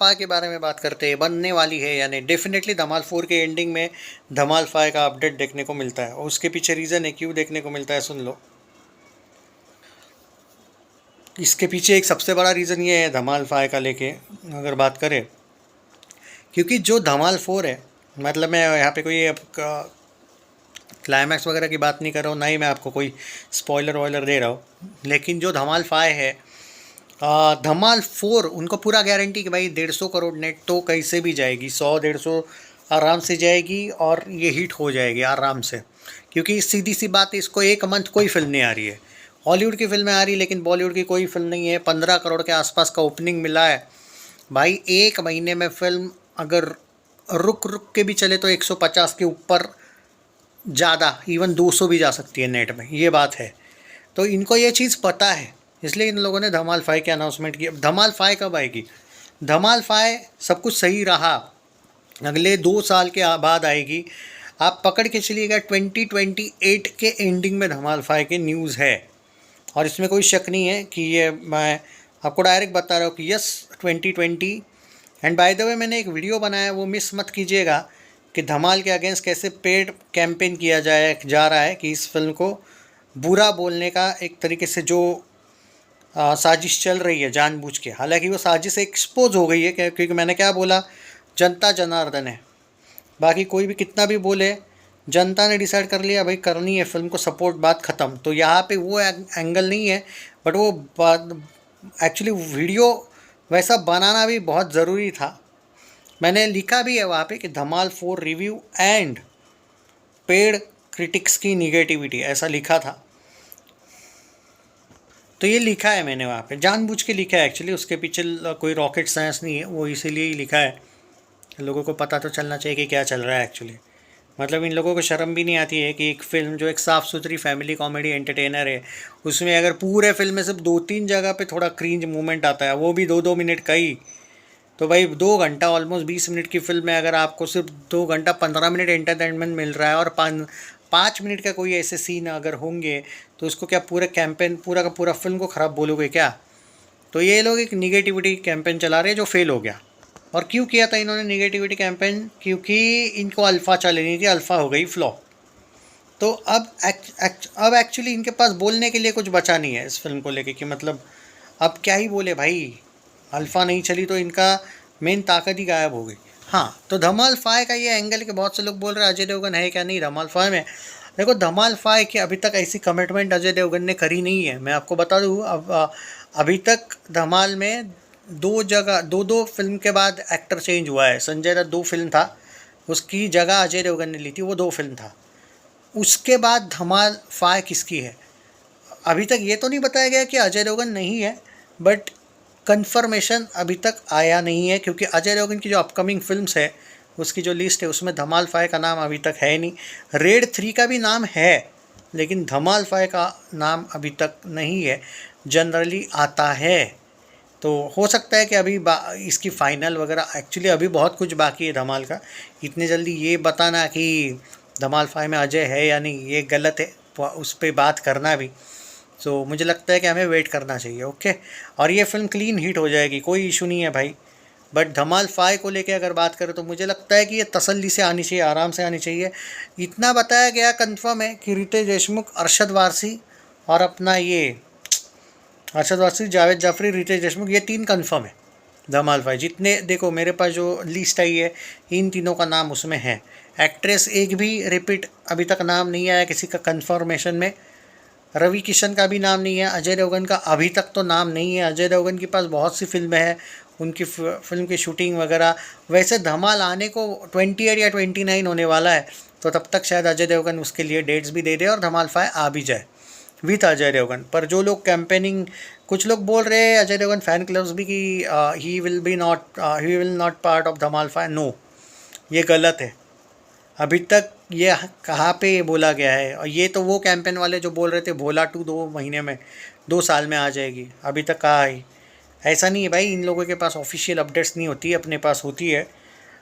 5 के बारे में बात करते हैं, बनने वाली है यानी डेफिनेटली धमाल 4 के एंडिंग में धमाल 5 का अपडेट देखने को मिलता है और उसके पीछे रीज़न है क्यों देखने को मिलता है, सुन लो। इसके पीछे एक सबसे बड़ा रीज़न ये है धमाल 5 का लेके अगर बात करें, क्योंकि जो धमाल 4 है, मतलब मैं यहाँ पे कोई क्लाइमैक्स वगैरह की बात नहीं कर रहा हूँ, ना ही मैं आपको कोई स्पॉइलर वॉइलर दे रहा हूँ, लेकिन जो धमाल 5 है, धमाल 4 उनको पूरा गारंटी कि भाई 150 करोड़ नेट तो कैसे भी जाएगी, 100-150 आराम से जाएगी और ये हिट हो जाएगी आराम से, क्योंकि सीधी सी बात है, इसको एक मंथ कोई फिल्म नहीं आ रही है। हॉलीवुड की फिल्में आ रही लेकिन बॉलीवुड की कोई फिल्म नहीं है। 15 करोड़ के आसपास का ओपनिंग मिला है भाई। एक महीने में फिल्म अगर रुक रुक के भी चले तो 150 के ऊपर, ज़्यादा इवन 200 भी जा सकती है नेट में, ये बात है। तो इनको ये चीज़ पता है, इसलिए इन लोगों ने धमाल 5 की अनाउंसमेंट की। अब धमाल 5 कब आएगी? धमाल 5 सब कुछ सही रहा अगले 2 साल के बाद आएगी। आप पकड़ के चलिएगा 2028 के एंडिंग में धमाल 5 के न्यूज़ है, और इसमें कोई शक नहीं है कि ये मैं आपको डायरेक्ट बता रहा हूँ कि yes 2020। And by the way मैंने एक वीडियो बनाया है, वो मिस मत कीजिएगा, कि धमाल के अगेंस्ट कैसे पेड कैंपेन किया जा रहा है, कि इस फिल्म को बुरा बोलने का एक तरीके से जो साजिश चल रही है जानबूझ के। हालांकि वो साजिश एक्सपोज हो गई है, क्योंकि मैंने क्या बोला, जनता जनार्दन है, बाकी कोई भी कितना भी बोले, जनता ने डिसाइड कर लिया भाई करनी है फिल्म को सपोर्ट, बात ख़त्म। तो यहाँ पे वो एंगल नहीं है, बट वो एक्चुअली वीडियो वैसा बनाना भी बहुत ज़रूरी था। मैंने लिखा भी है वहाँ पे कि धमाल 4 रिव्यू एंड पेड क्रिटिक्स की निगेटिविटी, ऐसा लिखा था। तो ये लिखा है मैंने वहाँ पे, जानबूझ के लिखा है एक्चुअली, उसके पीछे कोई रॉकेट साइंस नहीं है, वो इसीलिए ही लिखा है। लोगों को पता तो चलना चाहिए कि क्या चल रहा है एक्चुअली। मतलब इन लोगों को शर्म भी नहीं आती है कि एक फ़िल्म जो एक साफ़ सुथरी फैमिली कॉमेडी एंटरटेनर है, उसमें अगर पूरे फिल्म में सिर्फ 2-3 जगह पे थोड़ा क्रींज मूवमेंट आता है, वो भी 2-2 मिनट का ही, तो भाई 2 घंटा ऑलमोस्ट 20 मिनट की फिल्म में अगर आपको सिर्फ 2 घंटा 15 मिनट एंटरटेनमेंट मिल रहा है और 5 मिनट का कोई ऐसे सीन अगर होंगे, तो उसको क्या पूरे कैंपेन पूरा का पूरा फिल्म को ख़राब बोलोगे क्या? तो ये लोग एक निगेटिविटी कैंपेन चला रहे हैं जो फेल हो गया। और क्यों किया था इन्होंने निगेटिविटी कैंपेन? क्योंकि इनको अल्फ़ा चलनी थी, अल्फ़ा हो गई फ्लॉप। तो अब एक्चुअली इनके पास बोलने के लिए कुछ बचा नहीं है इस फिल्म को लेके, कि मतलब अब क्या ही बोले भाई, अल्फ़ा नहीं चली तो इनका मेन ताकत ही गायब हो गई। हाँ, तो धमाल 5 का ये एंगल के बहुत से लोग बोल रहे हैं अजय देवगन है क्या नहीं धमाल 5 में। देखो धमाल 5 की अभी तक ऐसी कमिटमेंट अजय देवगन ने करी नहीं है। मैं आपको बता दूँ, अब अभी तक धमाल में 2 फिल्म के बाद एक्टर चेंज हुआ है। संजय दत्त 2 फिल्म था, उसकी जगह अजय देवगन ने ली थी, वो 2 फिल्म था। उसके बाद धमाल 5 किसकी है? अभी तक ये तो नहीं बताया गया कि अजय देवगन नहीं है, बट कंफर्मेशन अभी तक आया नहीं है, क्योंकि अजय देवगन की जो अपकमिंग फिल्म्स है उसकी जो लिस्ट है उसमें धमाल 5 का नाम अभी तक है नहीं। रेड 3 का भी नाम है, लेकिन धमाल 5 का नाम अभी तक नहीं है। जनरली आता है, तो हो सकता है कि अभी इसकी फ़ाइनल वगैरह, एक्चुअली अभी बहुत कुछ बाकी है धमाल का। इतने जल्दी ये बताना कि धमाल 5 में अजय है या नहीं, ये गलत है, उस पर बात करना भी। तो मुझे लगता है कि हमें वेट करना चाहिए, ओके। और ये फिल्म क्लीन हिट हो जाएगी, कोई इशू नहीं है भाई। बट धमाल 5 को लेके अगर बात करें तो मुझे लगता है कि ये तसल्ली से आनी चाहिए, आराम से आनी चाहिए। इतना बताया गया कंफर्म है कि रितेश देशमुख, अरशद वारसी और अपना ये अरशद वारसी, जावेद जाफरी, रितेश देशमुख, ये 3 कंफर्म है धमाल 5। जितने देखो मेरे पास जो लिस्ट आई है, इन तीनों का नाम उसमें है। एक्ट्रेस एक भी रिपीट अभी तक नाम नहीं आया किसी का कंफर्मेशन में। रवि किशन का भी नाम नहीं है, अजय देवगन का अभी तक तो नाम नहीं है। अजय देवगन के पास बहुत सी फिल्में हैं, उनकी फिल्म की शूटिंग वगैरह। वैसे धमाल आने को 28 या 29 होने वाला है, तो तब तक शायद अजय देवगन उसके लिए डेट्स भी दे दे और धमाल 5 आ भी जाए विथ अजय देवगन। पर जो लोग कैंपेनिंग, कुछ लोग बोल रहे हैं अजय देवगन फ़ैन क्लब्स भी कि ही will not part of Dhamaal 5। No, ये गलत है। अभी तक ये कहाँ पे ये बोला गया है? और ये तो वो कैंपेन वाले जो बोल रहे थे भोला 2 2 महीने में, 2 साल में आ जाएगी, अभी तक कहाँ आई? ऐसा नहीं है भाई, इन लोगों के पास ऑफिशियल अपडेट्स नहीं होती, अपने पास होती है।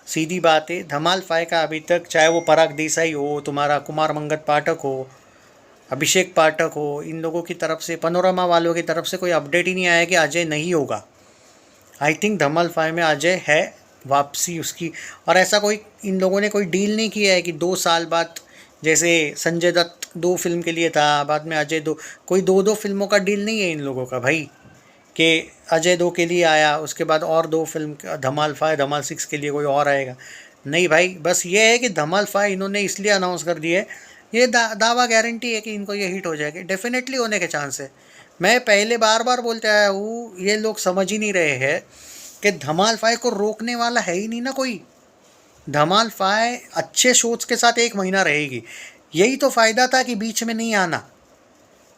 सीधी बात है, धमाल 5 का अभी तक, चाहे वो पराग देसाई हो, तुम्हारा कुमार मंगत पाठक हो, अभिषेक पाठक हो, इन लोगों की तरफ से, पनोरमा वालों की तरफ से कोई अपडेट ही नहीं आया कि अजय नहीं होगा। आई थिंक धमाल 5 में अजय है वापसी उसकी। और ऐसा कोई इन लोगों ने कोई डील नहीं किया है कि 2 साल बाद, जैसे संजय दत्त 2 फिल्म के लिए था, बाद में अजय 2, कोई 2-2 फिल्मों का डील नहीं है इन लोगों का भाई, कि अजय 2 के लिए आया, उसके बाद और 2 फिल्म धमाल 5 धमाल 6 के लिए कोई और आएगा। नहीं भाई, बस ये है कि धमाल 5 इन्होंने इसलिए अनाउंस कर दिया है, ये दावा गारंटी है कि इनको ये हिट हो जाएगी, डेफिनेटली होने के चांस है। मैं पहले बार बार बोलते आया हूँ, ये लोग समझ ही नहीं रहे हैं कि धमाल 5 को रोकने वाला है ही नहीं ना कोई। धमाल 5 अच्छे शोज के साथ 1 महीना रहेगी। यही तो फ़ायदा था कि बीच में नहीं आना।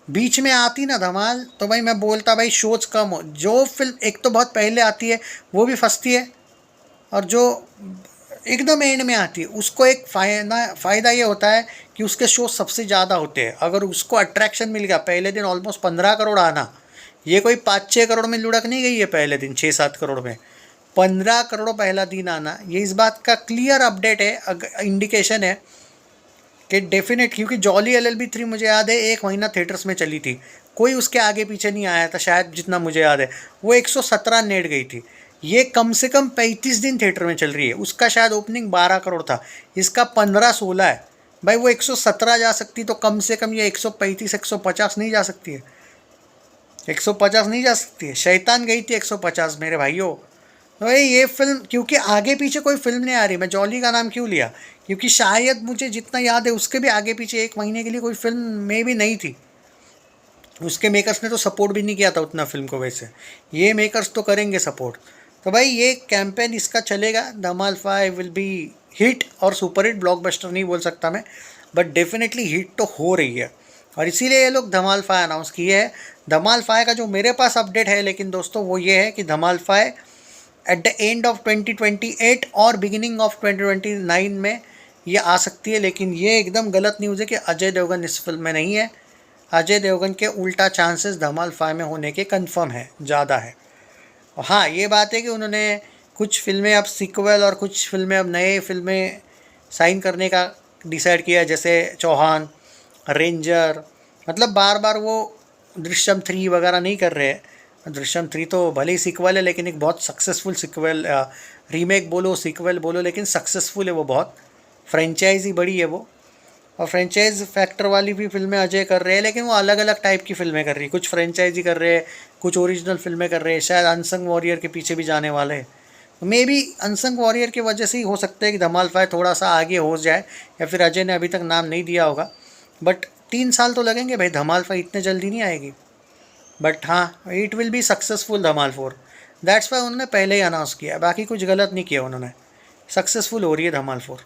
बीच में आती ना धमाल तो भाई मैं बोलता भाई शोज कम हो। जो फिल्म एक तो बहुत पहले आती है वो भी फंसती है, और जो एकदम एंड में आती है उसको एक फ़ायदा ये होता है कि उसके शो सबसे ज़्यादा होते हैं। अगर उसको अट्रैक्शन मिल गया, पहले दिन ऑलमोस्ट 15 करोड़ आना, ये कोई 5-6 करोड़ में लुढ़क नहीं गई है पहले दिन, 6-7 करोड़ में, 15 करोड़ पहला दिन आना, ये इस बात का क्लियर अपडेट है, इंडिकेशन है कि डेफिनेट। क्योंकि जॉली LLB 3 मुझे याद है 1 महीना थिएटर्स में चली थी, कोई उसके आगे पीछे नहीं आया था शायद, जितना मुझे याद है वो 117 नेट गई थी। ये कम से कम 35 दिन थिएटर में चल रही है, उसका शायद ओपनिंग 12 करोड़ था, इसका 15-16 है। भाई वो 117 जा सकती तो कम से कम ये 135-150 नहीं जा सकती है, 150 नहीं जा सकती है। शैतान गई थी 150 मेरे भाइयों। तो भाई ये फिल्म, क्योंकि आगे पीछे कोई फिल्म नहीं आ रही, मैं जॉली का नाम क्यों लिया, क्योंकि शायद मुझे जितना याद है उसके भी आगे पीछे 1 महीने के लिए कोई फिल्म में भी नहीं थी। उसके मेकर्स ने तो सपोर्ट भी नहीं किया था उतना फिल्म को, वैसे ये मेकर्स तो करेंगे सपोर्ट। तो भाई ये कैंपेन इसका चलेगा, धमाल 5 विल बी हिट और सुपर हिट, ब्लॉकबस्टर नहीं बोल सकता मैं, बट डेफिनेटली हिट तो हो रही है, और इसीलिए ये लोग धमाल 5 अनाउंस किए है। धमाल 5 का जो मेरे पास अपडेट है लेकिन दोस्तों वो ये है कि धमाल 5 एट द एंड ऑफ 2028 और बिगिनिंग ऑफ 2029 में ये आ सकती है। लेकिन ये एकदम गलत न्यूज़ है कि अजय देवगन इस फिल्म में नहीं है। अजय देवगन के उल्टा चांसेस धमाल 5 में होने के कंफर्म है, ज़्यादा है। और हाँ, ये बात है कि उन्होंने कुछ फिल्में अब सीक्वल और कुछ फिल्में अब नए फिल्में साइन करने का डिसाइड किया, जैसे चौहान, रेंजर, मतलब बार बार वो दृश्यम 3 वगैरह नहीं कर रहे हैं। दृश्यम 3 तो भले ही सीक्वल है लेकिन एक बहुत सक्सेसफुल सीक्वल, रीमेक बोलो सीक्वल बोलो, लेकिन सक्सेसफुल है वो, बहुत फ्रेंचाइजी बड़ी है वो। और फ्रेंचाइज फैक्टर वाली भी फिल्में अजय कर रहे हैं, लेकिन वो अलग अलग टाइप की फिल्में कर रही है, कुछ फ्रेंचाइजी कर रहे हैं, कुछ ओरिजिनल फिल्में कर रहे हैं। शायद अनसंग वॉरियर के पीछे भी जाने वाले हैं, मे बी अनसंग वॉरियर की वजह से ही हो सकता है कि धमाल 5 थोड़ा सा आगे हो जाए, या फिर अजय ने अभी तक नाम नहीं दिया होगा। बट 3 साल तो लगेंगे भाई, धमाल 5 इतने जल्दी नहीं आएगी। बट हाँ, it will be successful Dhamaal 4, that's why उन्होंने पहले ही अनाउंस किया, बाकी कुछ गलत नहीं किया उन्होंने, सक्सेसफुल हो रही है धमाल 4।